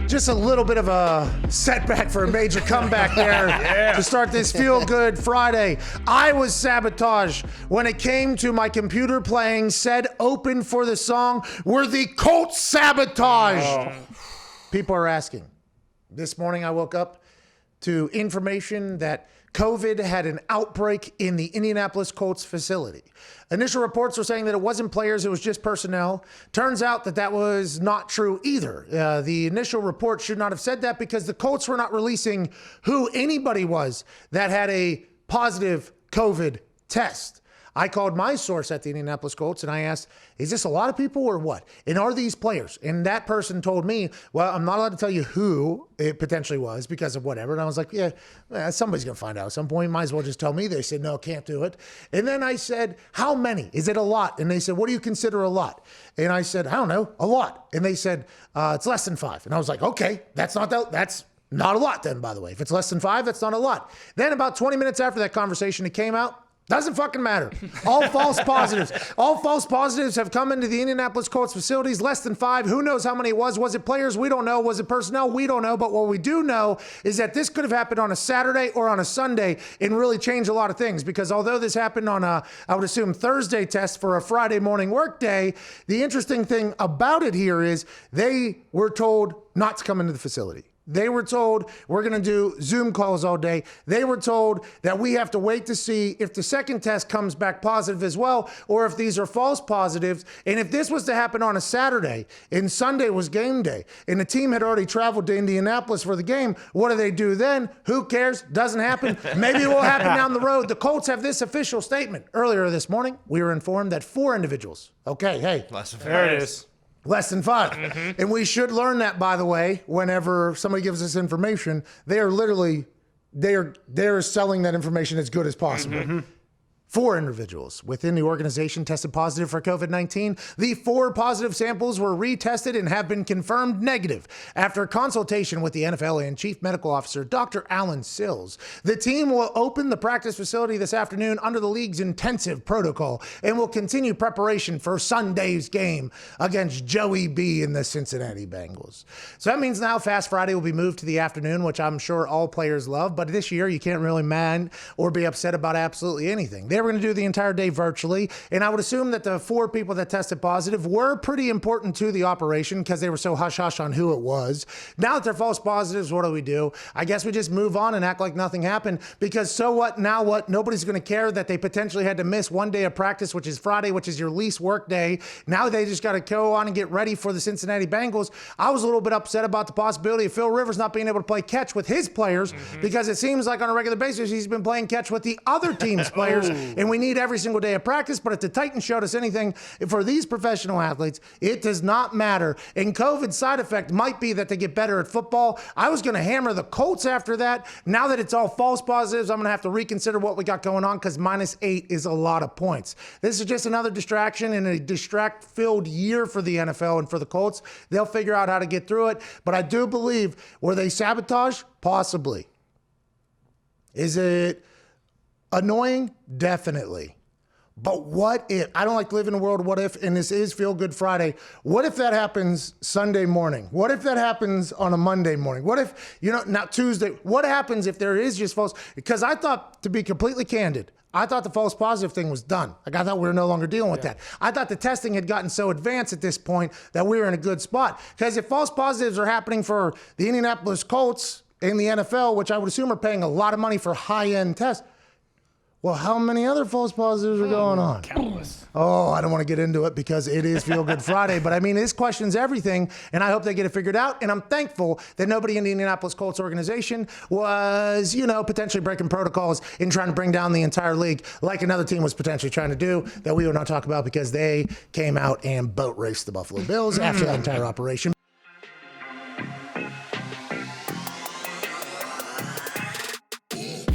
Just a little bit of a setback for a major comeback there to start this feel-good Friday. I was sabotaged when it came to my computer playing said open for the song. Were the Colts sabotaged? People are asking. This morning I woke up to information that COVID had an outbreak in the Indianapolis Colts facility. Initial reports were saying that it wasn't players, it was just personnel. Turns out that that was not true either. The initial report should not have said that because the Colts were not releasing who anybody was that had a positive COVID test. I called my source at the Indianapolis Colts and I asked, is this a lot of people or what? And are these players? And that person told me, well, I'm not allowed to tell you who it potentially was because of whatever. And I was like, yeah, somebody's going to find out at some point. Might as well just tell me. They said, no, can't do it. And then I said, how many? Is it a lot? And they said, what do you consider a lot? And I said, I don't know, a lot. And they said, it's less than 5. And I was like, okay, that's not a lot then, by the way. If it's less than 5, that's not a lot. Then about 20 minutes after that conversation, it came out. Doesn't fucking matter. All false positives. All false positives have come into the Indianapolis Colts facilities, less than 5. Who knows how many it was? Was it players? We don't know. Was it personnel? We don't know. But what we do know is that this could have happened on a Saturday or on a Sunday and really change a lot of things. Because although this happened on a, I would assume, Thursday test for a Friday morning work day, the interesting thing about it here is they were told not to come into the facility. They were told we're going to do Zoom calls all day. They were told that we have to wait to see if the second test comes back positive as well, or if these are false positives. And if this was to happen on a Saturday and Sunday was game day and the team had already traveled to Indianapolis for the game, what do they do then? Who cares? Doesn't happen. Maybe it will happen down the road. The Colts have this official statement. Earlier this morning, we were informed that 4 individuals. Okay, hey. There it is. Less than 5. Mm-hmm. And we should learn that, by the way, whenever somebody gives us information, they are literally, they're selling that information as good as possible. Mm-hmm. 4 individuals within the organization tested positive for COVID-19. The 4 positive samples were retested and have been confirmed negative after consultation with the NFL and Chief Medical Officer Dr. Alan Sills. The team will open the practice facility this afternoon under the league's intensive protocol and will continue preparation for Sunday's game against Joey B and the Cincinnati Bengals. So that means now Fast Friday will be moved to the afternoon, which I'm sure all players love, but this year you can't really mind or be upset about absolutely anything. They were going to do the entire day virtually, and I would assume that the 4 people that tested positive were pretty important to the operation because they were so hush-hush on who it was. Now that they're false positives, what do? I guess we just move on and act like nothing happened because so what, now what? Nobody's going to care that they potentially had to miss one day of practice, which is Friday, which is your least work day. Now they just got to go on and get ready for the Cincinnati Bengals. I was a little bit upset about the possibility of Phil Rivers not being able to play catch with his players because it seems like on a regular basis he's been playing catch with the other team's players. And we need every single day of practice, but if the Titans showed us anything for these professional athletes, it does not matter. And COVID's side effect might be that they get better at football. I was going to hammer the Colts after that. Now that it's all false positives, I'm going to have to reconsider what we got going on because -8 is a lot of points. This is just another distraction in a distract-filled year for the NFL and for the Colts. They'll figure out how to get through it, but I do believe, were they sabotage? Possibly. Is it annoying? Definitely. But what if, I don't like to live in a world of what if, and this is Feel Good Friday. What if that happens Sunday morning? What if that happens on a Monday morning? What if, not Tuesday? What happens if there is just false? Because I thought, to be completely candid, I thought the false positive thing was done. Like I thought we were no longer dealing with that. I thought the testing had gotten so advanced at this point that we were in a good spot. Because if false positives are happening for the Indianapolis Colts in the NFL, which I would assume are paying a lot of money for high-end tests, well, how many other false positives are going on? Countless. Oh, I don't want to get into it because it is Feel Good Friday. But I mean, this questions everything, and I hope they get it figured out. And I'm thankful that nobody in the Indianapolis Colts organization was, potentially breaking protocols and trying to bring down the entire league like another team was potentially trying to do that we will not talk about because they came out and boat raced the Buffalo Bills after that entire operation.